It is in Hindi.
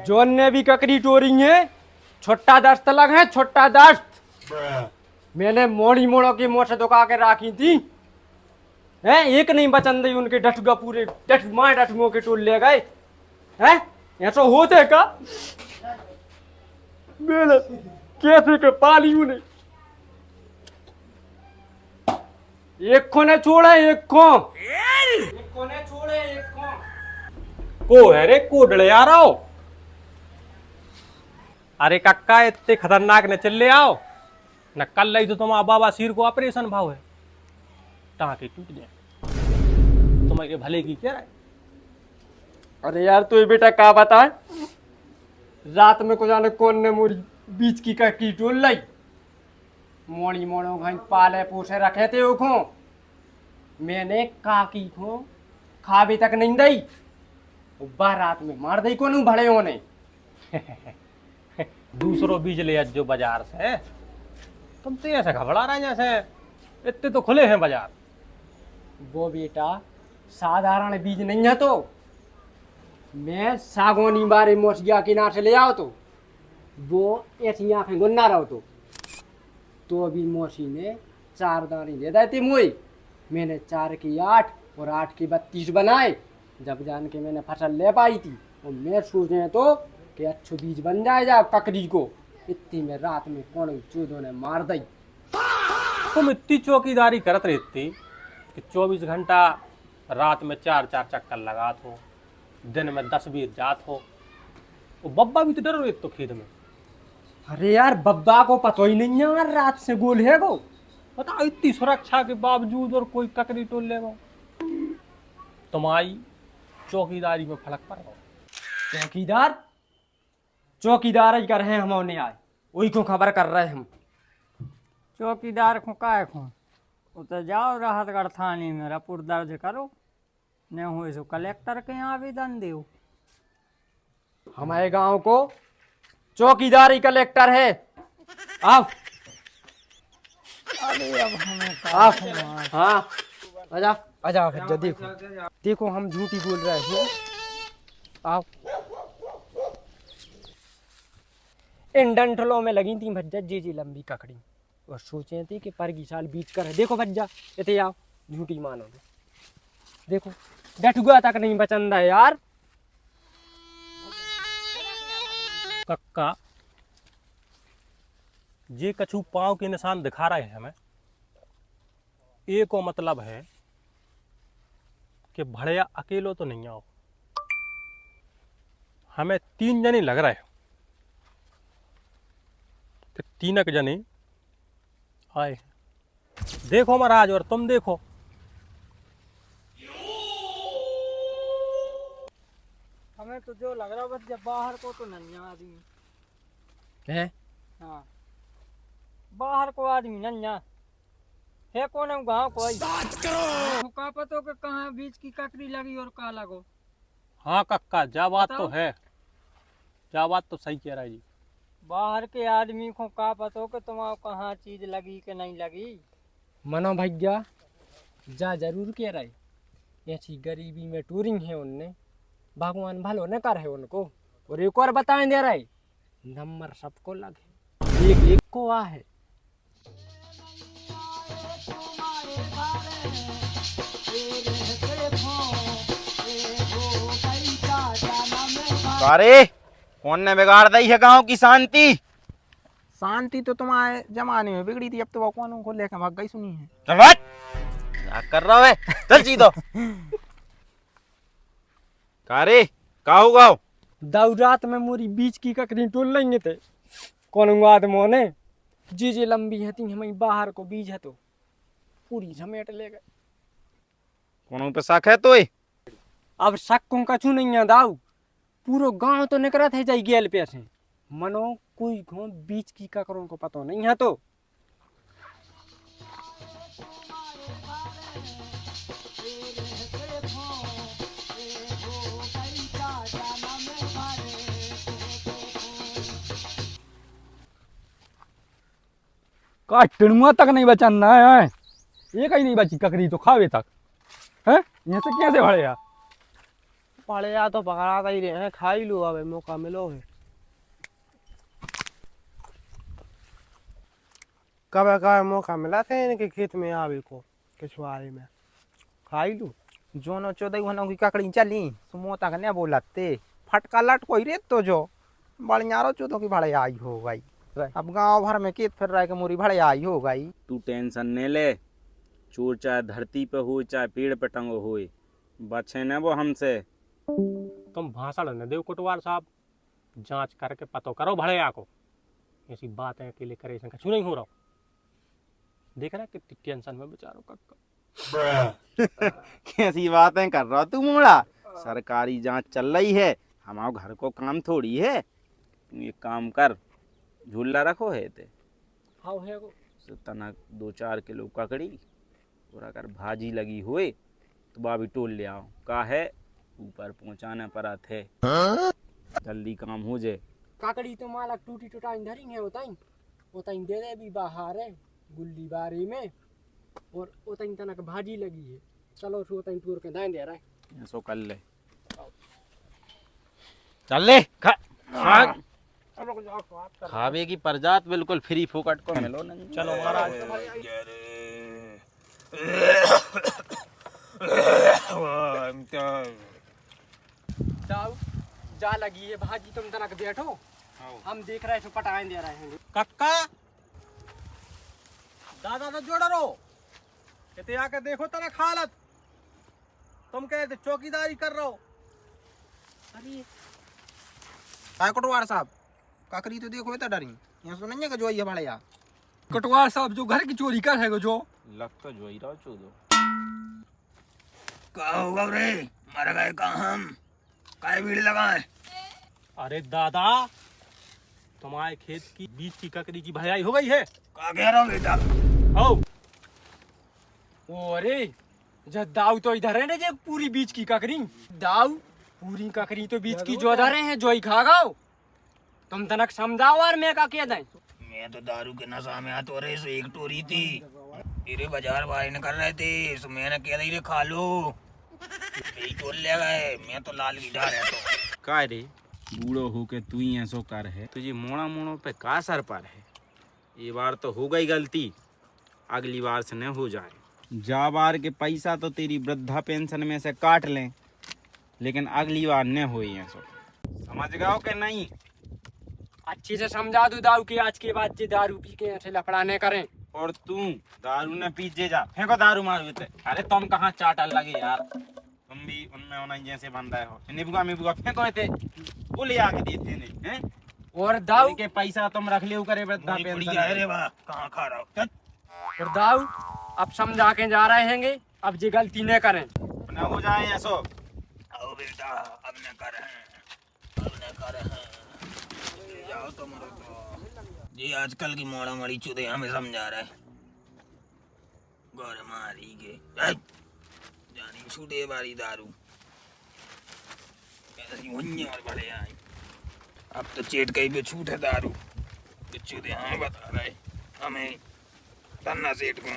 जोन ने भी ककड़ी टोरी है, छोटा दस्त लग है, छोटा दस्त। मैंने मोड़ी मोड़ो की मोट से दुका के राखी थी है, एक नहीं बचन दी उनके डटुआ पूरे डट मार डटुओं के टोल ले गए हैं। ऐसा होते का मेरे कैसे के पाली उन्हें एक को ने छोड़ा, एक को ने छोड़े, एक को है रे कोडले आ रहा हो। अरे कक्का इतने खतरनाक न चल ले आओ न, कल लाई तो तुम्हारा बाबा सिर को ऑपरेशन भाव है, टाँके टूट जाए तुम्हारे भले की क्या है। अरे यार तू बेटा का बता, रात में को जाने कौन ने मोरी बीच की ककड़ी टोल लाई, मोड़ी मोड़ो घर पाले पोसे रखे थे उखो, मैंने काकी को खावे तक नहीं दई, बारात में मार दई कोनू भड़े होने। दूसरों बीज ले जो बाजार से, तुम तो ऐसे घबरा रहे हैं जैसे इतने तो खुले हैं बाजार। वो बेटा साधारण बीज नहीं है, तो मैं सागौनी बारे मोसिया किनार से ले आओ तो वो ऐसी आंखें गुन्ना रहो तो अभी मौसी ने 4 दाने दे दी थी मुझे, मैंने 4 की 8 और 8 की 32 बनाए, जब जान के मैंने फसल ले पाई थी। और मैं सोचे तो कि अच्छो बीज बन जाएगा ककड़ी को, इतनी में रात में कौन चूदों ने मार दी। तुम इतनी चौकीदारी करत रहती कि 24 घंटा रात में 4-4 चक्कर लगात हो, दिन में 10-20 जात हो। वो बब्बा भी तो डर रहे तो खेत में। अरे यार बब्बा को पता ही नहीं है यार, रात से गोल है वो। बताओ इतनी सुरक्षा के बावजूद और कोई ककड़ी टोल लेगा, तुम्हारी चौकीदारी में फर्क पड़ गया। चौकीदार चौकीदार ही कर रहे हैं हम, उन्हें आए वही को खबर कर रहे हैं हम। चौकीदार को काय को उतर जाओ राहतगढ़ थाने में रिपोर्ट दर्ज करो, न हो सो कलेक्टर के यहाँ आवेदन दो। हमारे गांव को चौकीदार ही कलेक्टर है। आओ अरे अब हमें आओ, हाँ आजा आजा भज्जा, देखो देखो हम झूठी बोल रहे हैं। आओ, इन डंठलों में लगी थी भज्जा जी लंबी ककड़ी, और सोचे थे कि पर की साल बीच कर है। देखो भज्जा इतने आओ, झूठी मानो देखो डटुआ तक नहीं बचंदा है यार। कक्का ये कछु पांव के निशान दिखा रहे हैं हमें, एक को मतलब है कि भड़िया अकेलो तो नहीं आओ, हमें 3 जने लग रहे हो कि 3 जने आए। देखो महाराज और तुम देखो, हमें तो जो लग रहा बस जब बाहर को तो नहीं आदमी है। हाँ बाहर को आदमी नहीं है, कौन गाँव को का पतो के कहाँ बीच की ककड़ी लगी और का लगो। हाँ कक्का जा बात तो बताओ। है, जा बात तो सही कह रहा है जी। बाहर के आदमी को का पतो के तुम्हारा कहाँ चीज लगी कि नहीं लगी। मनो भैया जा जरूर कह रहे, ऐसी गरीबी में टूरिंग है उनने, भगवान भलो न कर है उनको। और एक और बताएं दे रहे, नंबर सबको लगे, एक एक को आ है। अरे कौन ने बिगाड़ दी है गांव की शांति? शांति तो तुम्हारे जमाने में बिगड़ी थी, अब तो भगवान को लेकर भाग गई सुनी है। चल हट, क्या कर रहा है? चल सीधो। कारे का होगा? दाऊ रात में मोरी बीच की ककड़ी टोल लेंगे थे, कौन आदमों ने जी लंबी है थी, हमें बाहर को बीज है तो पूरी समेट ले गए। कौन पे शक है तो? अब शक को कछु नहीं है दाऊ, पूरो गांव तो निकला थे जाई गेल पे से, मनो कोई घो बीच की ककरों को पता नहीं है तो। का टिणुआ तक नहीं बचाना है, ये कहीं नहीं बची ककड़ी तो खावे तक है, यहाँ से कैसे भरे यार। पाले या तो पकड़ाता ही रहे हैं, खा ही लो अब मौका मिलो है। कब कब मौका मिला था इनके खेत में आवे को किछुआरे में, खा ही लो। जोनो चौदह घनों की ककड़ी चली सुमोता कन्या बोलते फटका लट कोई रे तो जो बड़ियारो चौदह की भाड़े आई हो गई। अब गांव भर में खेत फिर रहा के मोरी भाड़े आई हो गई। तू टेंशन नहीं ले, चोर चाहे धरती पे हो चाहे पेड़ पे टंगो हो, बचे न वो हमसे। तुम भाषण न दो कोटवार साहब, जांच करके पतो करो भड़ैया को। ऐसी बातें अकेले करे से कछु नहीं हो रहा। देख रहा कितनी टेंशन में बेचारों का। कैसी बातें कर रहा तू मोड़ा? सरकारी जांच चल रही है, हमारे घर को काम थोड़ी है। तू एक काम कर, झूला रखो है ते हाँ है को तना 2-4 किलो ककड़ी और अगर भाजी लगी हुए तो बाबी टोल ले आओ। का है ऊपर पहुंचाने पर थे, जल्दी काम हो जाए। काकड़ी तो माला टूटी टुटाई धरी है उताई उताई दे दे भी बाहर है गुल्ली बारी में, और उताई तनक भाजी लगी है। चलो सो उताई टूर के दाएं दे रहा है। ऐसो कर ले, चल ले खा। खावे की परजात बिल्कुल फ्री फोकट को मिलो न। चलो महाराज। दाऊ जा लगी है भाजी, तुम तनक बैठो, हम देख रहे हैं पटाएं दे रहे हैं। कक्का दादा तो जोड़ रो कहते आके देखो तेरा हालत, तुम कहते चौकीदारी कर रहे हो। अरे काय कोटवार साहब काकरी तो देखो इतना डरी यहाँ सुन नहीं है जो ये भाड़े या कटवार साहब जो घर की चोरी कर है जो लग तो जो ही रहो चूदो। का होगा रे मर गए का हम काय भीड़ लगाए। अरे दादा तुम्हारे खेत की बीच की ककड़ी की भराई हो गई है। का कह रहा हूँ बेटा? ओ अरे जब दाऊ तो इधर है ना, जे पूरी बीच की ककड़ी दाऊ पूरी ककड़ी तो बीच की जो इधर है जो ही खा गाओ। तुम तनक समझाओ और मैं का कह दें। मैं तो दारू के नशा में हाथ रहे से एक टोरी थी तेरे बाजार भाई ने कर रहे थे, सो मैंने कह दी रे खा लो, यही टोल ले गए। मैं तो लाल की डार है तो का रे बूढ़ो हो के तू ही ऐसो कर है, तुझे मोड़ा मोड़ो पे का सर पर है। ये बार तो हो गई गलती, अगली बार से न हो जाए। जा बार के पैसा तो तेरी वृद्धा पेंशन में से काट लें, लेकिन अगली बार न हो ऐसो। समझ गए कि नहीं? अच्छे से समझा दो दाऊ की आज के बाद जे दारू पी के ऐसे लफड़ा न करें। और तू दारू न पीजे जा, फेंको दारू मारू थे। अरे तुम कहाँ चाटल लगे यार, तुम भी उनमें उन्हें जैसे बंदा हो। निबुआ मिबुआ फेंको थे, वो ले आके देते नहीं हैं। और दाऊ के पैसा तुम रख लियो करे वृद्धा पेंशन। अरे वाह कहाँ खा रहा हूँ। और दाऊ अब समझा के जा रहे हैं, अब जे गलती न करें। न हो जाए ऐसो। आओ बेटा अब न कर हैं, अब न कर हैं, ले जाओ तुम तो जी आजकल की मोड़ा मड़ी चुदे हमें समझा रहे गोर मारी के जानी छूटे बारी दारू ऐसी वन्य और बड़े आई। अब तो चेट कहीं पे छूट है दारू, चुदे हमें बता रहे हमें धन्ना सेठ को।